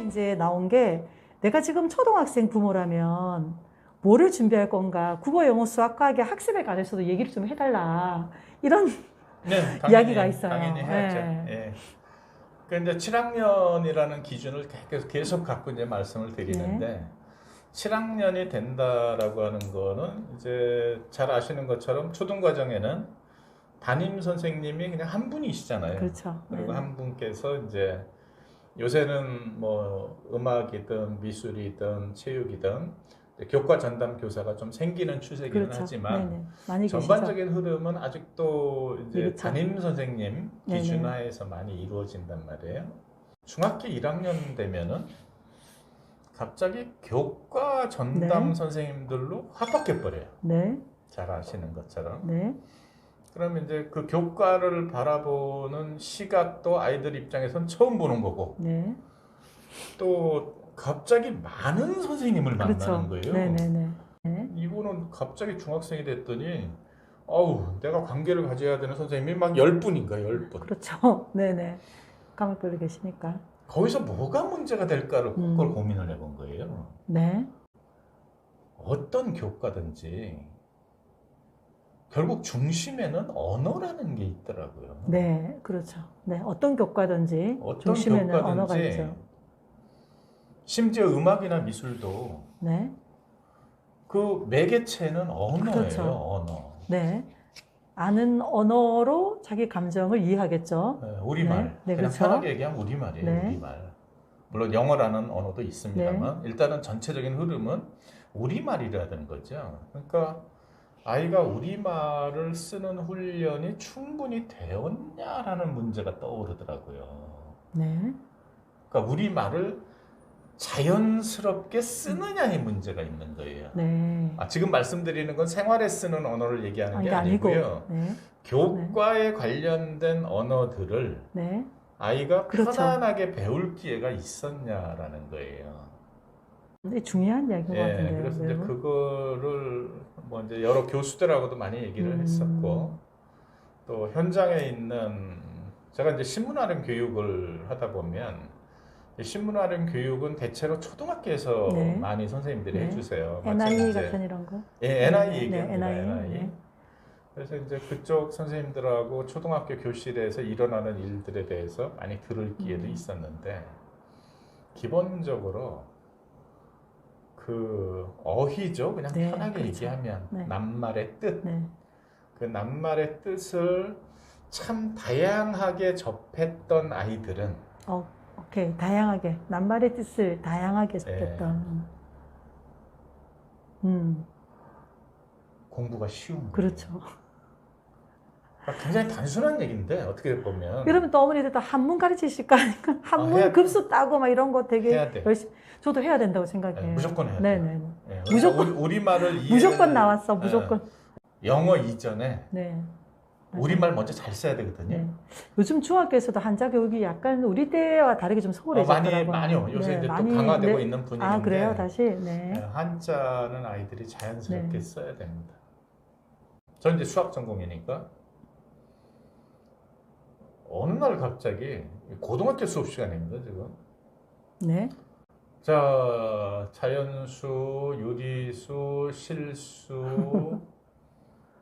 이제 나온 게 내가 지금 초등학생 부모라면 뭐를 준비할 건가? 국어, 영어, 수학, 과학의 학습에 관해서도 얘기를 좀 해달라. 이런 네, 당연히, 이야기가 있어요. 당연히 해야죠. 네. 예. 그러니까 이제 7학년이라는 기준을 계속 갖고 이제 말씀을 드리는데 7학년이 된다라고 하는 거는 이제 잘 아시는 것처럼 초등과정에는 담임 선생님이 그냥 한 분이시잖아요. 그렇죠. 그리고 네. 한 분께서 이제 요새는 뭐 음악이든 미술이든 체육이든 교과 전담 교사가 좀 생기는 추세기는 그렇죠. 하지만 네네. 많이 전반적인 흐름은 아직도 이제 그렇죠. 담임 선생님 네네. 기준하에서 많이 이루어진단 말이에요. 중학교 1학년 되면은 갑자기 교과 전담 네. 선생님들로 확바뀌어 버려요. 네. 잘 아시는 것처럼. 네. 그러면 이제 그 교과를 바라보는 시각도 아이들 입장에선 처음 보는 거고 네. 또 갑자기 많은 선생님을 그렇죠. 만나는 거예요. 네네네. 네. 이분은 갑자기 중학생이 됐더니 어우 내가 관계를 가져야 되는 선생님이 막 10분인가 10분. 그렇죠. 네네. 까먹고 계시니까. 거기서 뭐가 문제가 될까를 그걸 고민을 해본 거예요. 네. 어떤 교과든지 결국 중심에는 언어라는 게 있더라고요. 네. 그렇죠. 네. 어떤 교과든지 어떤 중심에는 교과든지 언어가 있죠. 심지어 음악이나 미술도 네. 그 매개체는 언어예요. 그렇죠. 언어. 네. 아는 언어로 자기 감정을 이해하겠죠. 네, 우리말. 네, 그냥 그렇죠. 편하게 얘기하면 우리말이에요. 네. 우리말. 물론 영어라는 언어도 있습니다만 일단은 전체적인 흐름은 우리말이라는 거죠. 그러니까 아이가 우리말을 쓰는 훈련이 충분히 되었냐라는 문제가 떠오르더라고요. 네. 그러니까 우리말을 자연스럽게 쓰느냐의 문제가 있는 거예요. 네. 지금 말씀드리는 건 생활에 쓰는 언어를 얘기하는 게 아니고요. 네. 교과에 관련된 언어들을 네. 아이가 그렇죠. 편안하게 배울 기회가 있었냐라는 거예요. 근데 중요한 이야기인 것 같은데요. 그래서 이제 그거를 뭐 이제 여러 교수들하고도 많이 얘기를 했었고 또 현장에 있는 제가 이제 신문활용 교육을 하다 보면 신문활용 교육은 대체로 초등학교에서 네. 많이 선생님들이 네. 해주세요. NIE 이제 같은 이런 거. 예, NIE 네, 얘기합니다. NIE. NIE. 네. 그래서 이제 그쪽 선생님들하고 초등학교 교실에서 일어나는 일들에 대해서 많이 들을 기회도 있었는데 기본적으로 그 어휘죠. 그냥 네, 편하게 그렇죠. 얘기하면 네. 낱말의 뜻. 네. 그 낱말의 뜻을 참 다양하게 접했던 아이들은 오케이. 다양하게. 낱말의 뜻을 다양하게 접했던. 공부가 쉬운 거예요. 그렇죠. 굉장히 단순한 얘기인데 어떻게 보면 그러면 또 어머니들도 한문 가르치실 거 아니까 한문 해야 급수 따고 막 이런 거 되게 해야 돼. 열심히 저도 해야 된다고 생각해요. 무조건 해야 네네. 돼요. 예, 무조건 우리말을 무조건 나왔어. 무조건. 영어 이전에 네. 우리말 먼저 잘 써야 되거든요. 네. 요즘 중학교에서도 한자 교육이 약간 우리 때와 다르게 좀 소홀해졌더라고요. 많이요. 요새 이제 또 강화되고 있는 분위기인데. 그래요? 다시? 네. 한자는 아이들이 자연스럽게 네. 써야 됩니다. 전 이제 수학 전공이니까 어느 날 갑자기 고등학교 수업 시간입니다, 지금. 네. 자, 자연수, 유리수, 실수.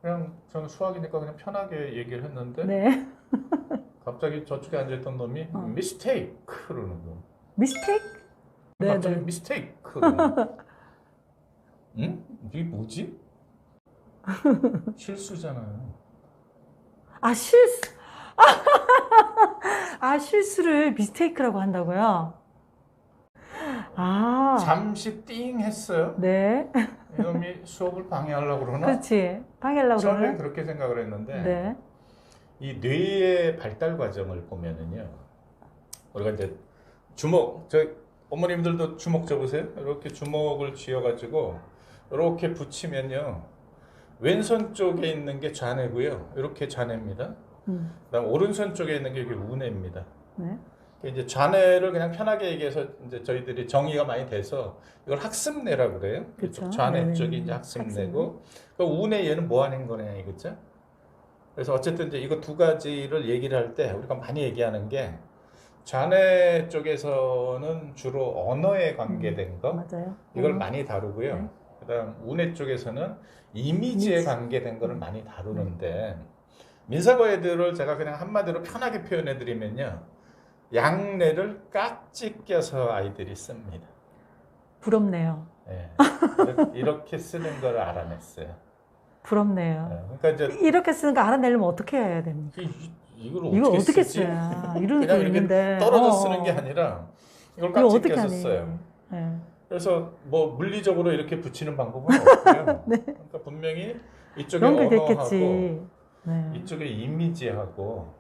그냥 저는 수학이니까 그냥 편하게 얘기를 했는데 네. 갑자기 저쪽에 앉아있던 놈이 미스테이크 그러는 거. 미스테이크? 네, 갑자기 네. 미스테이크 그러는 거. 응? 이게 뭐지? 실수잖아요. 실수. 실수를 미스테이크라고 한다고요? 잠시 띵 했어요. 네. 이놈이 수업을 방해하려고 그러나? 그렇지. 방해하려고 처음엔 그러네. 그렇게 생각을 했는데 네. 이 뇌의 발달 과정을 보면은요. 우리가 이제 주먹, 어머님들도 주먹 접으세요? 이렇게 주먹을 쥐어가지고 이렇게 붙이면요. 왼손 쪽에 있는 게 좌뇌고요. 이렇게 좌뇌입니다. 그다음 오른손 쪽에 있는 게 이게 우뇌입니다. 네. 이제 좌뇌를 그냥 편하게 얘기해서 이제 저희들이 정의가 많이 돼서 이걸 학습뇌라고 그래요. 그쵸. 좌뇌 네네. 쪽이 이제 학습뇌고, 그 우뇌 얘는 뭐 하는 거냐 이거죠. 그래서 어쨌든 이제 이거 두 가지를 얘기를 할 때 우리가 많이 얘기하는 게 좌뇌 쪽에서는 주로 언어에 관계된 거 맞아요. 이걸 많이 다루고요. 네. 그다음 우뇌 쪽에서는 이미지에 이미지. 관계된 거를 많이 다루는데 민사고 애들을 제가 그냥 한마디로 편하게 표현해 드리면요. 양뇌를 깍지 껴서 아이들이 씁니다. 부럽네요. 예. 이렇게 쓰는 걸 알아냈어요. 부럽네요. 예. 그러니까 이제 이렇게 쓰는 거 알아내려면 어떻게 해야 됩니까? 이걸 이거 어떻게 어떻게 쓰지? 써야 이런 그냥 거 이렇게 있는데 떨어져 쓰는 게 아니라 이걸 이거 깍지 어떻게 껴서 하니? 써요. 네. 그래서 뭐 물리적으로 이렇게 붙이는 방법은 없고요. 그러니까 분명히 이쪽에 연결됐겠지. 언어하고 네. 이쪽에 이미지하고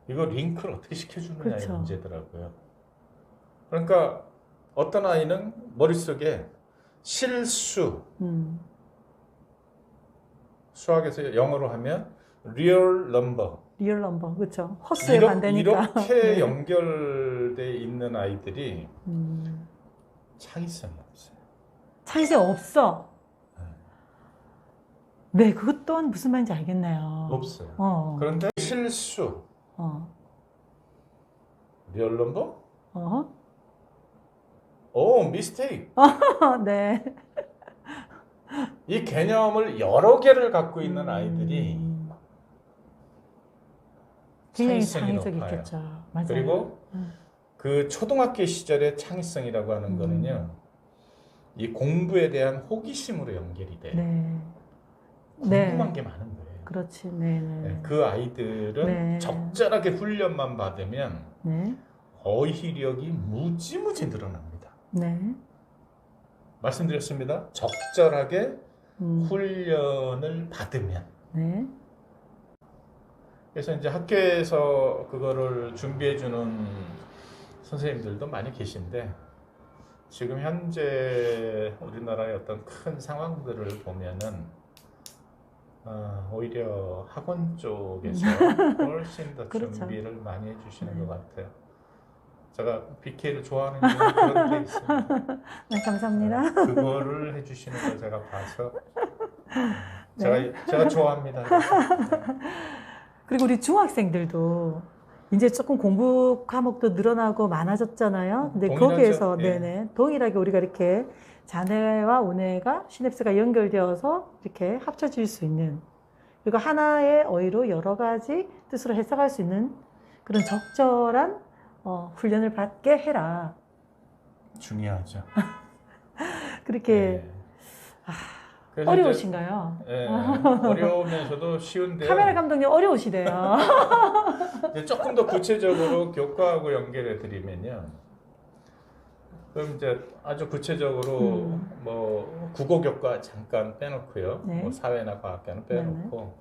이거 링크를 어떻게 시켜주느냐의 그렇죠. 문제더라고요. 그러니까 어떤 아이는 머릿속에 실수, 수학에서 영어로 하면 real number, 리얼 넘버 그렇죠. 허수의 반대니까. 이렇게 네. 연결돼 있는 아이들이 창의성이 없어요. 창의성 없어. 네, 그것 또한 무슨 말인지 알겠네요. 없어요. 그런데 실수, real number, mistake. 네. 이 개념을 여러 개를 갖고 있는 아이들이 굉장히 창의성이 창의적이겠죠. 맞아요. 그리고 그 초등학교 시절의 창의성이라고 하는 거는요, 이 공부에 대한 호기심으로 연결이 돼요. 네. 궁금한 네. 게 많은 거예요. 그렇지. 네. 네, 그 아이들은 네. 적절하게 훈련만 받으면 네. 어휘력이 무지무지 늘어납니다. 네. 말씀드렸습니다. 적절하게 훈련을 받으면. 네. 그래서 이제 학교에서 그거를 준비해주는 선생님들도 많이 계신데 지금 현재 우리나라의 어떤 큰 상황들을 보면은 오히려 학원 쪽에서 훨씬 더 그렇죠. 준비를 많이 해주시는 것 같아요. 제가 BK를 좋아하는 이유는 그런 데 있습니다. 네, 감사합니다. 그거를 해주시는 걸 제가 봐서 제가 좋아합니다. 그리고 우리 중학생들도 이제 조금 공부 과목도 늘어나고 많아졌잖아요. 근데 동일하죠. 거기에서 예. 네네 동일하게 우리가 이렇게 좌뇌와 우뇌가 시냅스가 연결되어서 이렇게 합쳐질 수 있는 그리고 하나의 어휘로 여러 가지 뜻으로 해석할 수 있는 그런 적절한 훈련을 받게 해라. 중요하죠. 그렇게 그래서 어려우신가요? 이제, 어려우면서도 쉬운데 카메라 감독님 어려우시대요. 이제 조금 더 구체적으로 교과하고 연결해 드리면요. 그럼 이제 아주 구체적으로 뭐 국어 교과 잠깐 빼놓고요. 네. 뭐 사회나 과학교는 빼놓고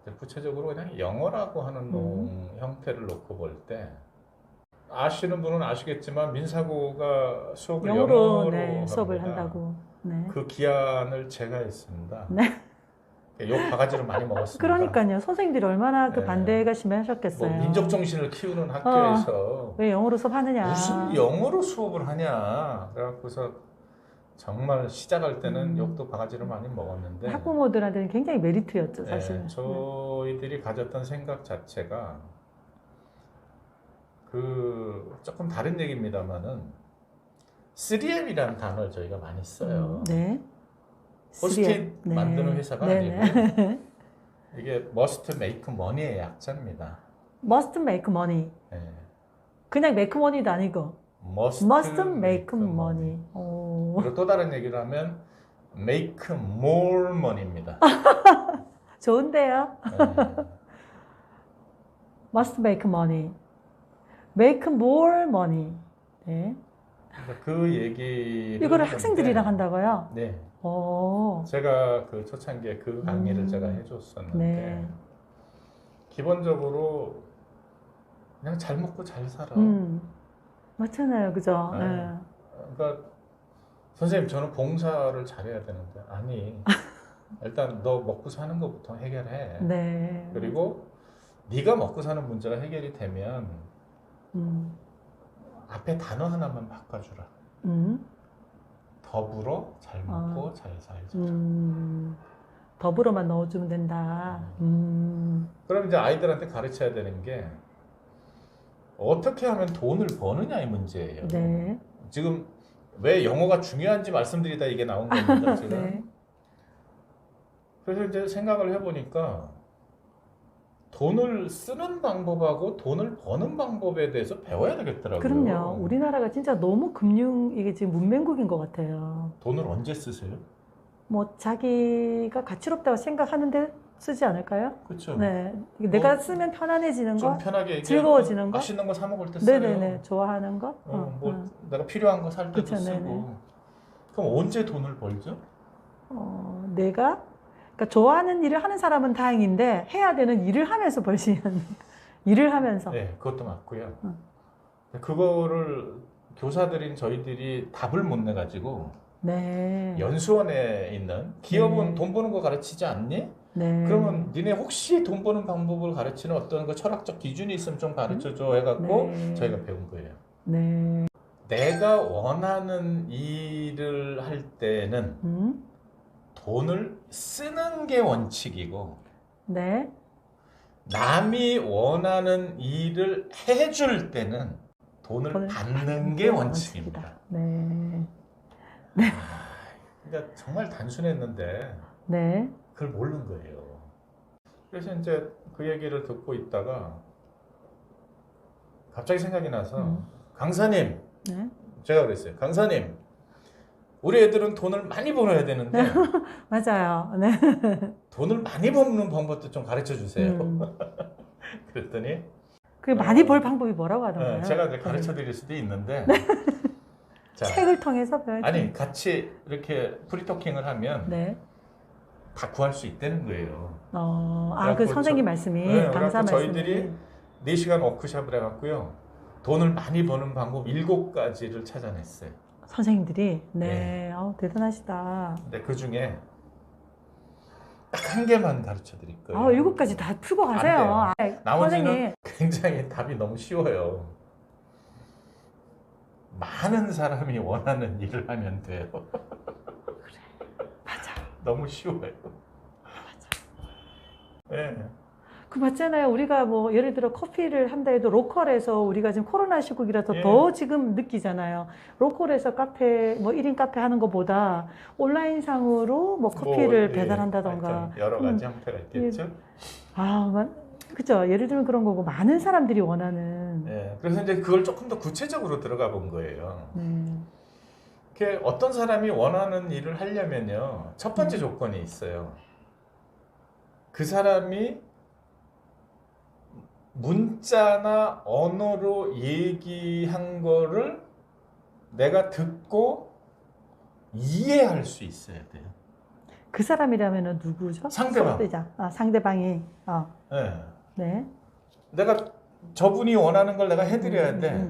이제 구체적으로 그냥 영어라고 하는 형태를 놓고 볼 때 아시는 분은 아시겠지만 민사고가 수업을 영어로 네, 수업을 합니다. 한다고. 네. 그 기한을 제가 했습니다. 네. 욕 바가지를 많이 먹었습니다. 그러니까요. 선생님들이 얼마나 그 네. 반대가 심하셨겠어요. 뭐 민족 정신을 키우는 학교에서 왜 영어로 수업하느냐. 무슨 영어로 수업을 하냐. 그래갖고서 정말 시작할 때는 욕도 바가지를 많이 먹었는데 학부모들한테는 굉장히 메리트였죠, 사실. 네, 저희들이 가졌던 생각 자체가 그 조금 다른 얘기입니다만은 3M이라는 단어를 저희가 많이 써요. 네. 포스트잇 네. 만드는 회사가 네. 아니고 이게 must make money의 약자입니다. must make money. 네. 그냥 make money도 아니고 must make money. 오. 그리고 또 다른 얘기를 하면 make more money입니다. 좋은데요? 네. must make money. make more money. 네. 그러니까 그 얘기를 이거를 하는데, 학생들이랑 한다고요? 네. 오. 제가 그 초창기에 그 강의를 제가 해줬었는데 네. 기본적으로 그냥 잘 먹고 잘 살아. 맞잖아요, 그죠? 네. 네. 그러니까 선생님 저는 봉사를 잘해야 되는데 아니 일단 너 먹고 사는 것부터 해결해. 네. 그리고 네가 먹고 사는 문제가 해결이 되면 앞에 단어 하나만 바꿔주라. 더불어 잘 먹고 잘 살자. 더불어만 넣어주면 된다. 그럼 이제 아이들한테 가르쳐야 되는 게 어떻게 하면 돈을 버느냐의 문제예요. 네. 지금 왜 영어가 중요한지 말씀드리다 이게 나온 겁니다. 지금. 네. 그래서 이제 생각을 해보니까 돈을 쓰는 방법하고 돈을 버는 방법에 대해서 배워야 되겠더라고요. 그럼요. 우리나라가 진짜 너무 이게 지금 문맹국인 것 같아요. 돈을 언제 쓰세요? 뭐 자기가 가치롭다고 생각하는데 쓰지 않을까요? 그렇죠. 네. 내가 쓰면 편안해지는 좀 거, 편하게 얘기하면 즐거워지는 거, 맛있는 거 사 먹을 때 써요. 네네네, 좋아하는 거. 내가 필요한 거 살 때도 그쵸, 쓰고. 네네. 그럼 언제 돈을 벌죠? 내가 그러니까 좋아하는 일을 하는 사람은 다행인데 해야 되는 일을 하면서 벌 수 있는 일을 하면서. 네, 그것도 맞고요. 그거를 교사들인 저희들이 답을 못 내가지고 네. 연수원에 있는 기업은 네. 돈 버는 거 가르치지 않니? 네. 그러면 니네 혹시 돈 버는 방법을 가르치는 어떤 그 철학적 기준이 있으면 좀 가르쳐줘 해갖고 네. 저희가 배운 거예요. 네. 내가 원하는 일을 할 때는 돈을 쓰는 게 원칙이고 네. 남이 원하는 일을 해줄 때는 돈을 받는 게 원칙입니다. 네. 그러니까 정말 단순했는데 네. 그걸 모르는 거예요. 그래서 이제 그 얘기를 듣고 있다가 갑자기 생각이 나서 강사님, 네. 제가 그랬어요. 강사님, 우리 애들은 돈을 많이 벌어야 되는데 맞아요. 네. 돈을 많이 버는 방법도 좀 가르쳐 주세요. 그랬더니 그 많이 벌 방법이 뭐라고 하던가요? 제가 이제 가르쳐 드릴 수도 있는데 자, 책을 통해서 배워야지. 아니 같이 이렇게 프리토킹을 하면 네. 다 구할 수 있다는 거예요. 그 그래갖고 선생님 말씀이 네, 강사 그래갖고 말씀이. 저희들이 4시간 워크숍을 해갖고요. 돈을 많이 버는 방법 7가지를 찾아냈어요. 선생님들이 네. 대단하시다. 근데 그 중에 딱 한 개만 가르쳐 드릴 거예요. 7가지 다 풀고 가세요. 나머지는 선생님. 굉장히 답이 너무 쉬워요. 많은 사람이 원하는 일을 하면 돼요. 맞아. 너무 쉬워요. 네. 그 맞잖아요. 우리가 뭐 예를 들어 커피를 한다 해도 로컬에서 우리가 지금 코로나 시국이라서 예. 더 지금 느끼잖아요. 로컬에서 카페 뭐 1인 카페 하는 것보다 온라인상으로 뭐 커피를 배달한다던가. 하여튼 여러 가지 형태가 있겠죠. 그죠. 예를 들면 그런 거고 많은 사람들이 원하는. 네. 그래서 이제 그걸 조금 더 구체적으로 들어가 본 거예요. 이렇게 어떤 사람이 원하는 일을 하려면요. 첫 번째 조건이 있어요. 그 사람이 문자나 언어로 얘기한 거를 내가 듣고 이해할 수 있어야 돼요. 그 사람이라면 누구죠? 상대방. 상대방이. 네. 네. 내가 저분이 원하는 걸 내가 해드려야 돼.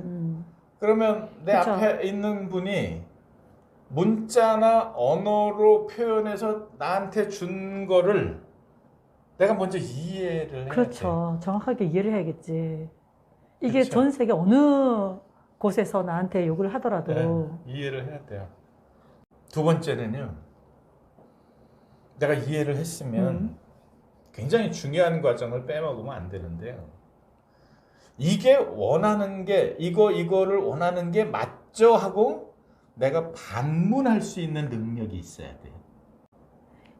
그러면 내 그쵸. 앞에 있는 분이 문자나 언어로 표현해서 나한테 준 거를 내가 먼저 이해를 해야 돼. 그렇죠. 정확하게 이해를 해야겠지. 이게 그렇죠. 전 세계 어느 곳에서 나한테 욕을 하더라도. 네, 이해를 해야 돼요. 두 번째는요. 내가 이해를 했으면 굉장히 중요한 과정을 빼먹으면 안 되는데요. 이게 원하는 게 이거를 원하는 게 맞죠 하고 내가 반문할 수 있는 능력이 있어야 돼요.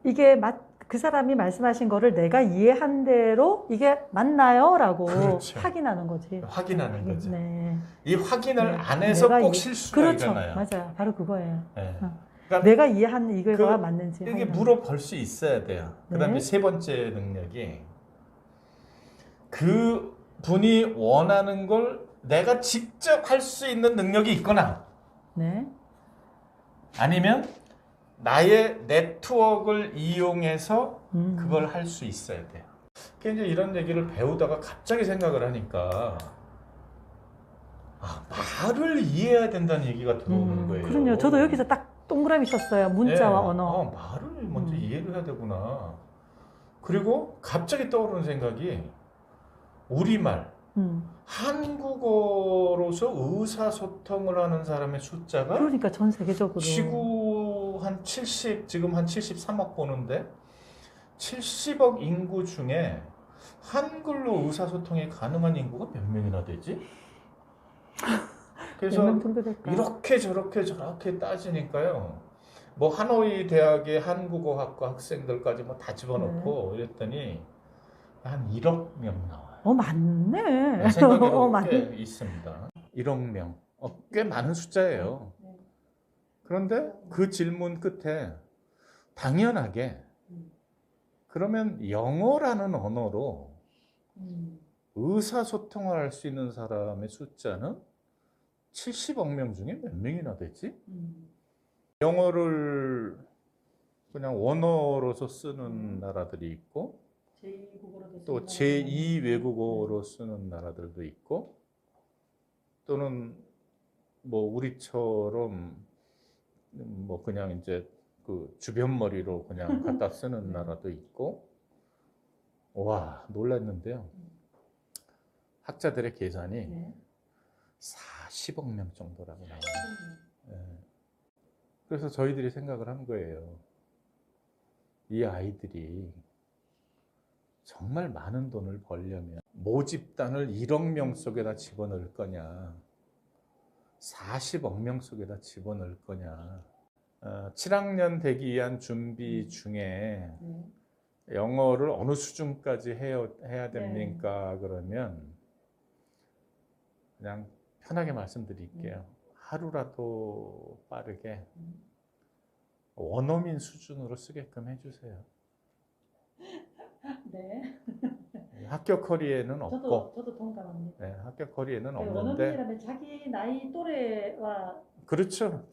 이게 그 사람이 말씀하신 거를 내가 이해한 대로 이게 맞나요? 라고 그렇죠. 확인하는 거지. 확인하는 거죠. 네. 이 확인을 네. 안 해서 내가 꼭 실수가 그렇죠. 일어나요. 맞아요. 바로 그거예요. 네. 어. 그러니까 내가 이해한 이거가 맞는지. 이게 확인하는 물어볼 수 있어야 돼요. 그 다음에 네. 세 번째 능력이 그 분이 원하는 걸 내가 직접 할 수 있는 능력이 있거나 네. 아니면 나의 네트워크를 이용해서 그걸 할 수 있어야 돼요. 그러니까 이제 이런 얘기를 배우다가 갑자기 생각을 하니까 말을 이해해야 된다는 얘기가 들어오는 거예요. 그럼요. 저도 여기서 딱 동그라미 쳤어요. 문자와 네. 언어. 말을 먼저 이해를 해야 되구나. 그리고 갑자기 떠오르는 생각이 우리말, 한국어로서 의사소통을 하는 사람의 숫자가 그러니까 전 세계적으로. 지구 한 70, 지금 한 73억 보는데 70억 인구 중에 한글로 의사소통이 가능한 인구가 몇 명이나 되지? 몇 그래서 명 정도 될까? 이렇게 저렇게 따지니까요. 뭐 하노이 대학의 한국어학과 학생들까지 뭐 다 집어넣고 이랬더니 한 1억 명 나와요. 많네. 생각외로 꽤 많네. 있습니다. 1억 명. 꽤 많은 숫자예요. 그런데 그 질문 끝에 당연하게 그러면 영어라는 언어로 의사소통을 할 수 있는 사람의 숫자는 70억 명 중에 몇 명이나 되지? 영어를 그냥 원어로서 쓰는 나라들이 있고 또 제2 외국어로 쓰는 나라들도 있고 또는 뭐 우리처럼 뭐 그냥 이제 그 주변머리로 그냥 갖다 쓰는 나라도 있고 와 놀랐는데요. 학자들의 계산이 40억 명 정도라고 나와요. 그래서 저희들이 생각을 한 거예요. 이 아이들이 정말 많은 돈을 벌려면 모집단을 1억 명 속에다 집어넣을 거냐 40억 명 속에다 집어넣을 거냐 7학년 되기 위한 준비 중에 영어를 어느 수준까지 해야 됩니까? 그러면 그냥 편하게 말씀드릴게요. 하루라도 빠르게 원어민 수준으로 쓰게끔 해주세요. 네. 학교 커리에는 없고, 저도 동감합니다. 네, 학교 커리에는 없는데, 원어민이라면 자기 나이 또래와 그렇죠.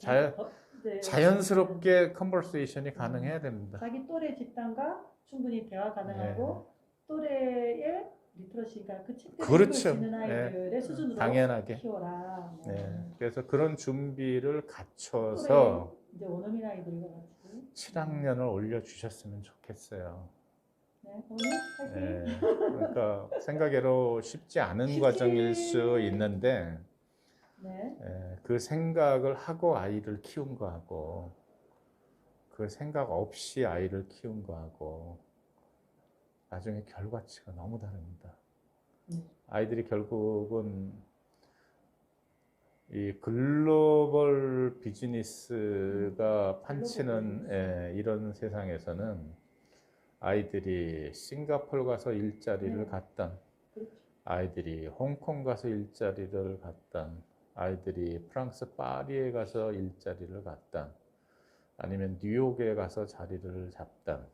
자연스럽게 컨버세이션이 가능해야 됩니다. 자기 또래 집단과 충분히 대화 가능하고 또래의 리터러시가 그 책들을 읽을 그렇죠. 수 있는 아이들의 수준으로 당연하게 키워라. 그래서 그런 준비를 갖춰서 이제 원어민 아이들과 같이 7학년을 올려주셨으면 좋겠어요. 네, 그러니까 생각외로 쉽지 않은 과정일 수 있는데 그 생각을 하고 아이를 키운 거하고 그 생각 없이 아이를 키운 거하고 나중에 결과치가 너무 다릅니다. 아이들이 결국은 이 글로벌 비즈니스가 판치는 이런 세상에서는 아이들이 싱가포르 가서 일자리를 갖던 아이들이 홍콩 가서 일자리를 갖던 아이들이 프랑스 파리에 가서 일자리를 갖던 아니면 뉴욕에 가서 자리를 잡던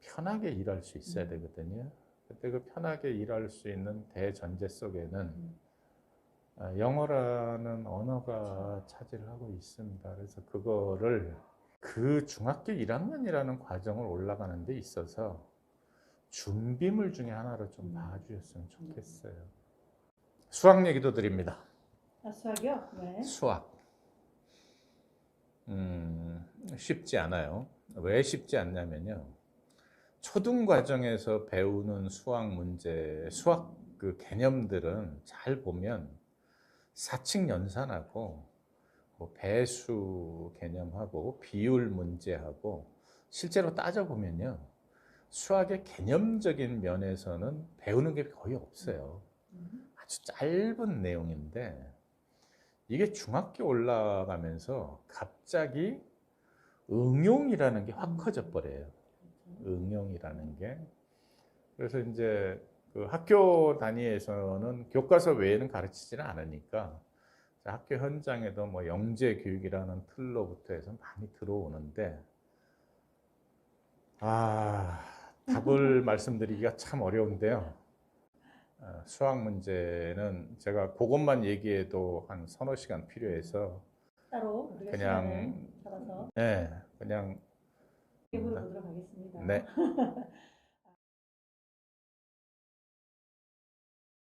편하게 일할 수 있어야 되거든요. 그때 그 편하게 일할 수 있는 대전제 속에는 영어라는 언어가 차지를 하고 있습니다. 그래서 그거를 그 중학교 1학년이라는 과정을 올라가는 데 있어서 준비물 중에 하나로 좀 봐주셨으면 좋겠어요. 수학 얘기도 드립니다. 수학이요? 네. 수학. 쉽지 않아요. 왜 쉽지 않냐면요. 초등 과정에서 배우는 수학 문제, 수학 그 개념들은 잘 보면 사칙 연산하고 뭐 배수 개념하고 비율 문제하고 실제로 따져보면요. 수학의 개념적인 면에서는 배우는 게 거의 없어요. 아주 짧은 내용인데 이게 중학교 올라가면서 갑자기 응용이라는 게 확 커져 버려요. 응용이라는 게. 그래서 이제 그 학교 단위에서는 교과서 외에는 가르치지는 않으니까 학교 현장에도 뭐 영재 교육이라는 틀로부터 해서 많이 들어오는데 답을 말씀드리기가 참 어려운데요. 수학 문제는 제가 그것만 얘기해도 한 서너 시간 필요해서 따로 우리가 그냥 시간을 잡아서 그냥 물어보도록 하겠습니다. 네.